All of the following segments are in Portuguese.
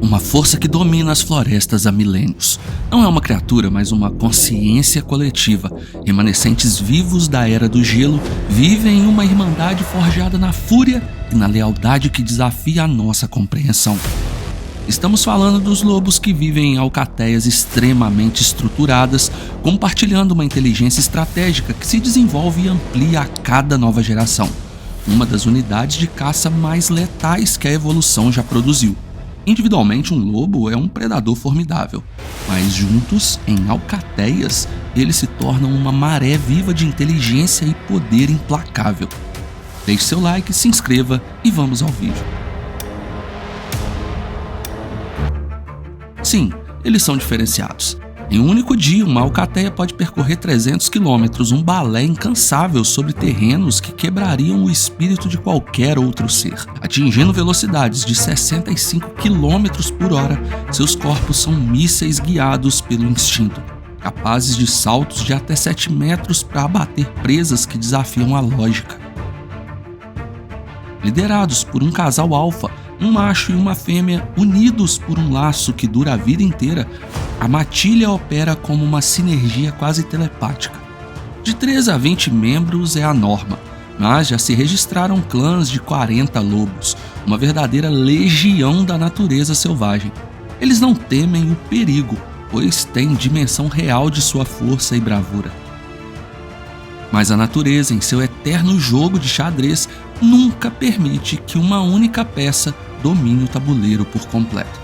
Uma força que domina as florestas há milênios. Não é uma criatura, mas uma consciência coletiva. Remanescentes vivos da Era do Gelo vivem em uma irmandade forjada na fúria e na lealdade que desafia a nossa compreensão. Estamos falando dos lobos que vivem em alcateias extremamente estruturadas, compartilhando uma inteligência estratégica que se desenvolve e amplia a cada nova geração. Uma das unidades de caça mais letais que a evolução já produziu. Individualmente, um lobo é um predador formidável, mas juntos, em alcateias, eles se tornam uma maré viva de inteligência e poder implacável. Deixe seu like, se inscreva e vamos ao vídeo. Sim, eles são diferenciados. Em um único dia, uma alcateia pode percorrer 300 km, um balé incansável sobre terrenos que quebrariam o espírito de qualquer outro ser. Atingindo velocidades de 65 km por hora, seus corpos são mísseis guiados pelo instinto, capazes de saltos de até 7 metros para abater presas que desafiam a lógica. Liderados por um casal alfa, um macho e uma fêmea unidos por um laço que dura a vida inteira, a matilha opera como uma sinergia quase telepática. De 3 a 20 membros é a norma, mas já se registraram clãs de 40 lobos, uma verdadeira legião da natureza selvagem. Eles não temem o perigo, pois têm dimensão real de sua força e bravura. Mas a natureza, em seu eterno jogo de xadrez, nunca permite que uma única peça domine o tabuleiro por completo.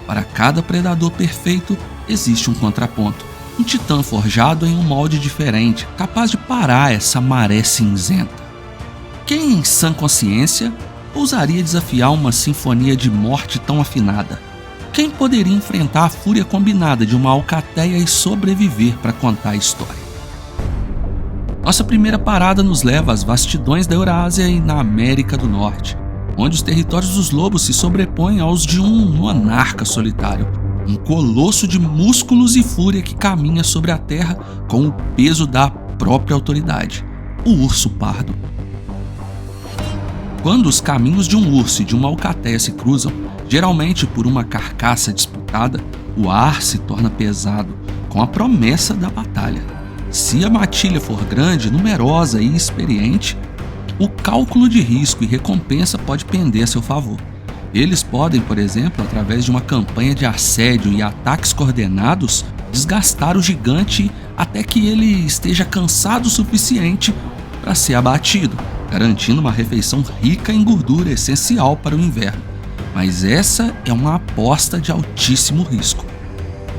Para cada predador perfeito, existe um contraponto, um titã forjado em um molde diferente, capaz de parar essa maré cinzenta. Quem, em sã consciência, ousaria desafiar uma sinfonia de morte tão afinada? Quem poderia enfrentar a fúria combinada de uma alcateia e sobreviver para contar a história? Nossa primeira parada nos leva às vastidões da Eurásia e na América do Norte, onde os territórios dos lobos se sobrepõem aos de um monarca solitário, um colosso de músculos e fúria que caminha sobre a terra com o peso da própria autoridade, o urso pardo. Quando os caminhos de um urso e de uma alcateia se cruzam, geralmente por uma carcaça disputada, o ar se torna pesado, com a promessa da batalha. Se a matilha for grande, numerosa e experiente, o cálculo de risco e recompensa pode pender a seu favor. Eles podem, por exemplo, através de uma campanha de assédio e ataques coordenados, desgastar o gigante até que ele esteja cansado o suficiente para ser abatido, garantindo uma refeição rica em gordura essencial para o inverno. Mas essa é uma aposta de altíssimo risco.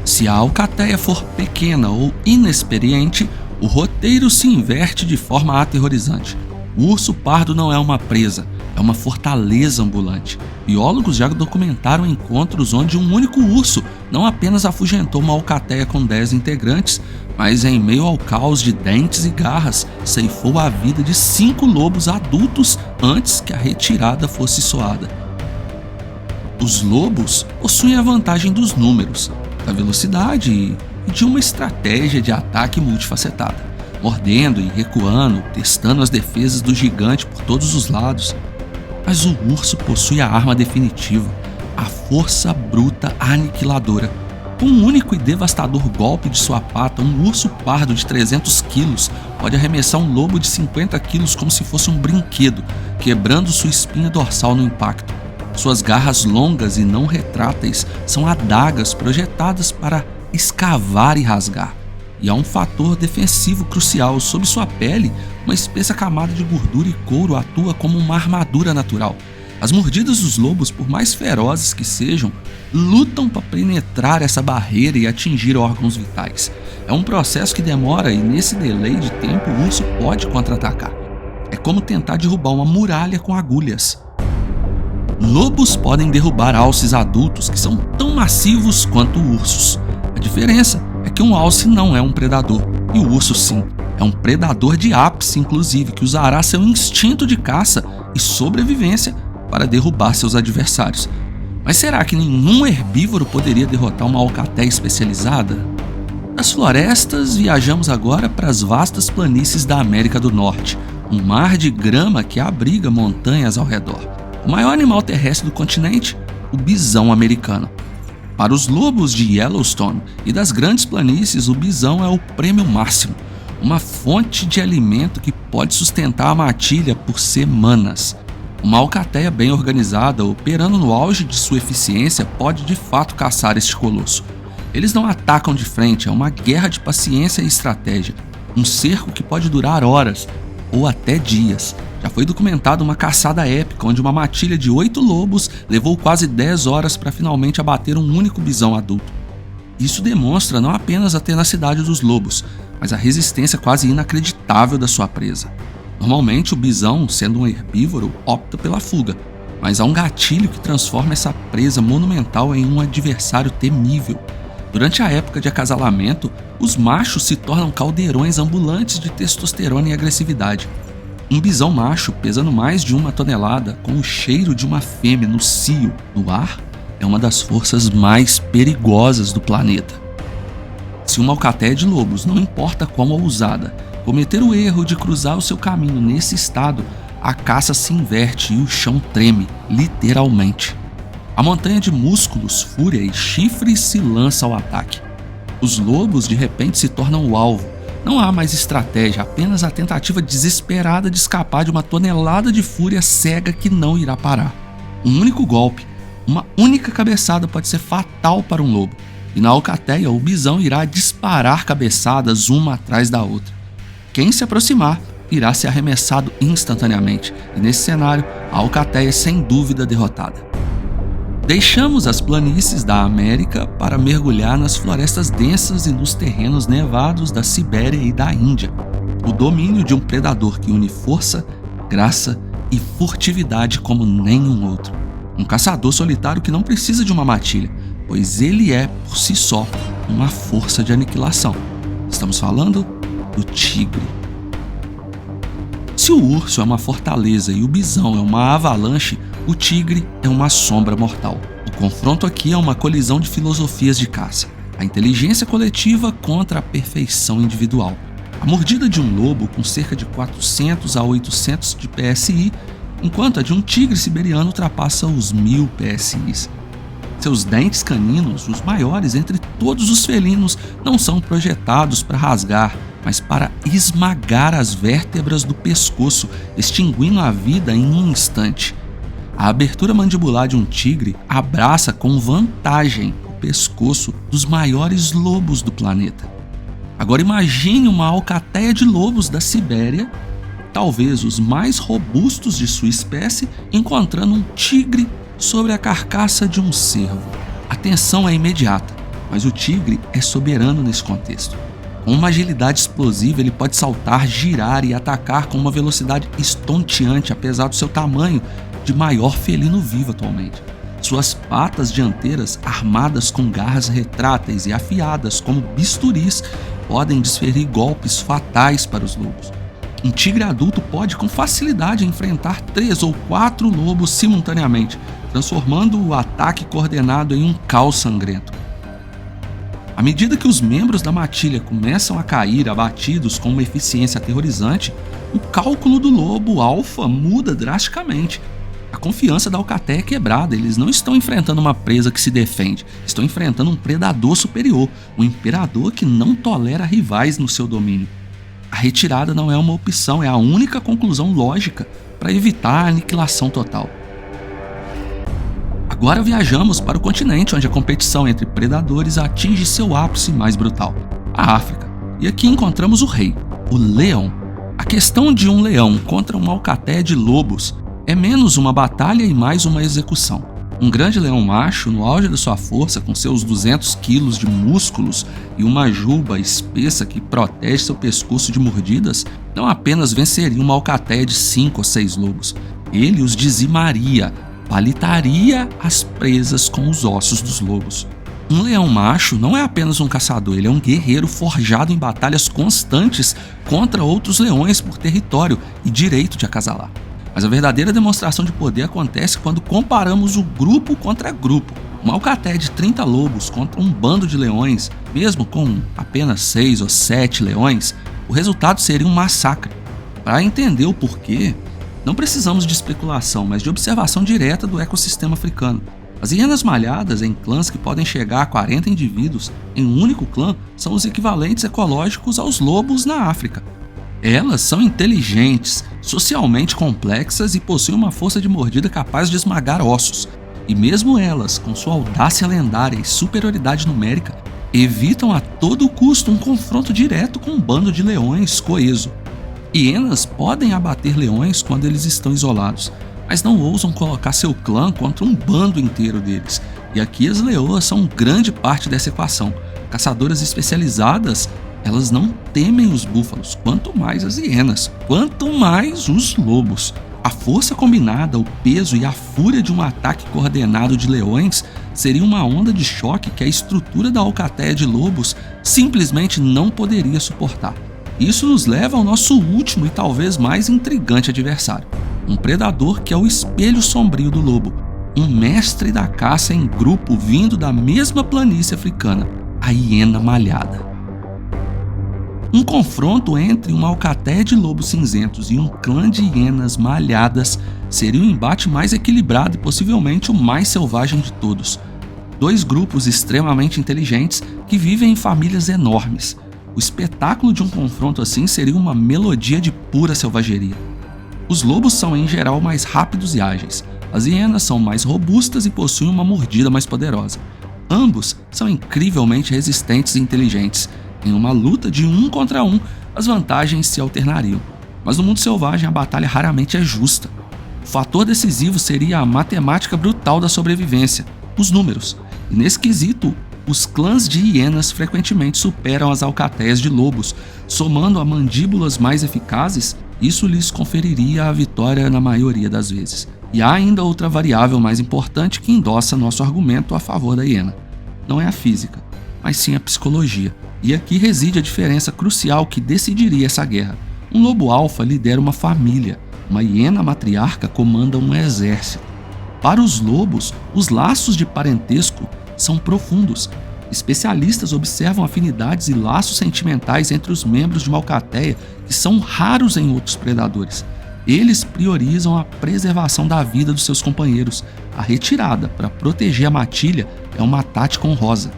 Se a alcateia for pequena ou inexperiente, o roteiro se inverte de forma aterrorizante. O urso pardo não é uma presa, é uma fortaleza ambulante. Biólogos já documentaram encontros onde um único urso não apenas afugentou uma alcateia com 10 integrantes, mas em meio ao caos de dentes e garras, ceifou a vida de 5 lobos adultos antes que a retirada fosse soada. Os lobos possuem a vantagem dos números, da velocidade e de uma estratégia de ataque multifacetada, mordendo e recuando, testando as defesas do gigante por todos os lados. Mas o urso possui a arma definitiva, a força bruta aniquiladora. Com um único e devastador golpe de sua pata, um urso pardo de 300 quilos pode arremessar um lobo de 50 quilos como se fosse um brinquedo, quebrando sua espinha dorsal no impacto. Suas garras longas e não retráteis são adagas projetadas para escavar e rasgar. E há um fator defensivo crucial. Sob sua pele, uma espessa camada de gordura e couro atua como uma armadura natural. As mordidas dos lobos, por mais ferozes que sejam, lutam para penetrar essa barreira e atingir órgãos vitais. É um processo que demora e nesse delay de tempo o urso pode contra-atacar. É como tentar derrubar uma muralha com agulhas. Lobos podem derrubar alces adultos que são tão massivos quanto ursos. A diferença é que um alce não é um predador, e o urso sim. É um predador de ápice, inclusive, que usará seu instinto de caça e sobrevivência para derrubar seus adversários. Mas será que nenhum herbívoro poderia derrotar uma alcateia especializada? Das florestas, viajamos agora para as vastas planícies da América do Norte, um mar de grama que abriga montanhas ao redor. O maior animal terrestre do continente, o bisão americano. Para os lobos de Yellowstone e das grandes planícies, o bisão é o prêmio máximo, uma fonte de alimento que pode sustentar a matilha por semanas. Uma alcateia bem organizada, operando no auge de sua eficiência, pode de fato caçar este colosso. Eles não atacam de frente, é uma guerra de paciência e estratégia, um cerco que pode durar horas ou até dias. Já foi documentada uma caçada épica onde uma matilha de 8 lobos levou quase 10 horas para finalmente abater um único bisão adulto. Isso demonstra não apenas a tenacidade dos lobos, mas a resistência quase inacreditável da sua presa. Normalmente o bisão, sendo um herbívoro, opta pela fuga, mas há um gatilho que transforma essa presa monumental em um adversário temível. Durante a época de acasalamento, os machos se tornam caldeirões ambulantes de testosterona e agressividade. Um bisão macho pesando mais de 1 tonelada, com o cheiro de uma fêmea no cio, no ar, é uma das forças mais perigosas do planeta. Se uma alcateia de lobos, não importa quão ousada, cometer o erro de cruzar o seu caminho nesse estado, a caça se inverte e o chão treme, literalmente. A montanha de músculos, fúria e chifres se lança ao ataque. Os lobos de repente se tornam o alvo. Não há mais estratégia, apenas a tentativa desesperada de escapar de uma tonelada de fúria cega que não irá parar. Um único golpe, uma única cabeçada pode ser fatal para um lobo. E na alcateia, o bisão irá disparar cabeçadas uma atrás da outra. Quem se aproximar irá ser arremessado instantaneamente. E nesse cenário, a alcateia é sem dúvida derrotada. Deixamos as planícies da América para mergulhar nas florestas densas e nos terrenos nevados da Sibéria e da Índia. O domínio de um predador que une força, graça e furtividade como nenhum outro. Um caçador solitário que não precisa de uma matilha, pois ele é, por si só, uma força de aniquilação. Estamos falando do tigre. Se o urso é uma fortaleza e o bisão é uma avalanche, o tigre é uma sombra mortal. O confronto aqui é uma colisão de filosofias de caça. A inteligência coletiva contra a perfeição individual. A mordida de um lobo com cerca de 400 a 800 de PSI, enquanto a de um tigre siberiano ultrapassa os 1000 PSI. Seus dentes caninos, os maiores entre todos os felinos, não são projetados para rasgar, mas para esmagar as vértebras do pescoço, extinguindo a vida em um instante. A abertura mandibular de um tigre abraça com vantagem o pescoço dos maiores lobos do planeta. Agora imagine uma alcateia de lobos da Sibéria, talvez os mais robustos de sua espécie, encontrando um tigre sobre a carcaça de um cervo. A tensão é imediata, mas o tigre é soberano nesse contexto. Com uma agilidade explosiva, ele pode saltar, girar e atacar com uma velocidade estonteante, apesar do seu tamanho de maior felino vivo atualmente. Suas patas dianteiras, armadas com garras retráteis e afiadas como bisturis, podem desferir golpes fatais para os lobos. Um tigre adulto pode com facilidade enfrentar 3 ou 4 lobos simultaneamente, transformando o ataque coordenado em um caos sangrento. À medida que os membros da matilha começam a cair abatidos com uma eficiência aterrorizante, o cálculo do lobo alfa muda drasticamente. A confiança da alcateia é quebrada, eles não estão enfrentando uma presa que se defende, estão enfrentando um predador superior, um imperador que não tolera rivais no seu domínio. A retirada não é uma opção, é a única conclusão lógica para evitar a aniquilação total. Agora viajamos para o continente onde a competição entre predadores atinge seu ápice mais brutal, a África. E aqui encontramos o rei, o leão. A questão de um leão contra uma alcateia de lobos é menos uma batalha e mais uma execução. Um grande leão macho, no auge da sua força, com seus 200 quilos de músculos e uma juba espessa que protege seu pescoço de mordidas, não apenas venceria uma alcateia de 5 ou 6 lobos, ele os dizimaria, palitaria as presas com os ossos dos lobos. Um leão macho não é apenas um caçador, ele é um guerreiro forjado em batalhas constantes contra outros leões por território e direito de acasalar. Mas a verdadeira demonstração de poder acontece quando comparamos o grupo contra grupo. Uma alcateia de 30 lobos contra um bando de leões, mesmo com apenas 6 ou 7 leões, o resultado seria um massacre. Para entender o porquê, não precisamos de especulação, mas de observação direta do ecossistema africano. As hienas malhadas em clãs que podem chegar a 40 indivíduos em um único clã são os equivalentes ecológicos aos lobos na África. Elas são inteligentes, socialmente complexas e possuem uma força de mordida capaz de esmagar ossos. E mesmo elas, com sua audácia lendária e superioridade numérica, evitam a todo custo um confronto direto com um bando de leões coeso. Hienas podem abater leões quando eles estão isolados, mas não ousam colocar seu clã contra um bando inteiro deles. E aqui as leoas são grande parte dessa equação. Caçadoras especializadas, elas não temem os búfalos, quanto mais as hienas, quanto mais os lobos. A força combinada, o peso e a fúria de um ataque coordenado de leões seria uma onda de choque que a estrutura da alcateia de lobos simplesmente não poderia suportar. Isso nos leva ao nosso último e talvez mais intrigante adversário. Um predador que é o espelho sombrio do lobo, um mestre da caça em grupo vindo da mesma planície africana, a hiena malhada. Um confronto entre uma alcateia de lobos cinzentos e um clã de hienas malhadas seria o embate mais equilibrado e possivelmente o mais selvagem de todos. Dois grupos extremamente inteligentes que vivem em famílias enormes. O espetáculo de um confronto assim seria uma melodia de pura selvageria. Os lobos são em geral mais rápidos e ágeis. As hienas são mais robustas e possuem uma mordida mais poderosa. Ambos são incrivelmente resistentes e inteligentes. Em uma luta de um contra um, as vantagens se alternariam. Mas no mundo selvagem a batalha raramente é justa. O fator decisivo seria a matemática brutal da sobrevivência, os números. E nesse quesito, os clãs de hienas frequentemente superam as alcateias de lobos. Somando a mandíbulas mais eficazes, isso lhes conferiria a vitória na maioria das vezes. E há ainda outra variável mais importante que endossa nosso argumento a favor da hiena. Não é a física, mas sim a psicologia. E aqui reside a diferença crucial que decidiria essa guerra. Um lobo alfa lidera uma família, uma hiena matriarca comanda um exército. Para os lobos, os laços de parentesco são profundos. Especialistas observam afinidades e laços sentimentais entre os membros de uma alcateia que são raros em outros predadores. Eles priorizam a preservação da vida dos seus companheiros. A retirada para proteger a matilha é uma tática honrosa.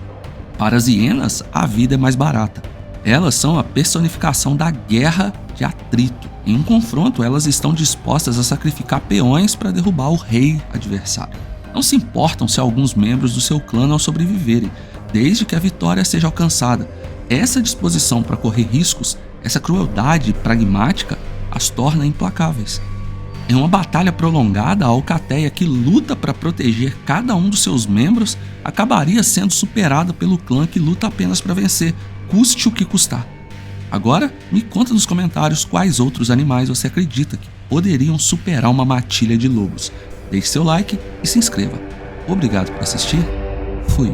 Para as hienas, a vida é mais barata. Elas são a personificação da guerra de atrito. Em um confronto, elas estão dispostas a sacrificar peões para derrubar o rei adversário. Não se importam se alguns membros do seu clã não sobreviverem, desde que a vitória seja alcançada. Essa disposição para correr riscos, essa crueldade pragmática, as torna implacáveis. Em uma batalha prolongada, a alcateia que luta para proteger cada um dos seus membros acabaria sendo superada pelo clã que luta apenas para vencer, custe o que custar. Agora, me conta nos comentários quais outros animais você acredita que poderiam superar uma matilha de lobos. Deixe seu like e se inscreva. Obrigado por assistir. Fui.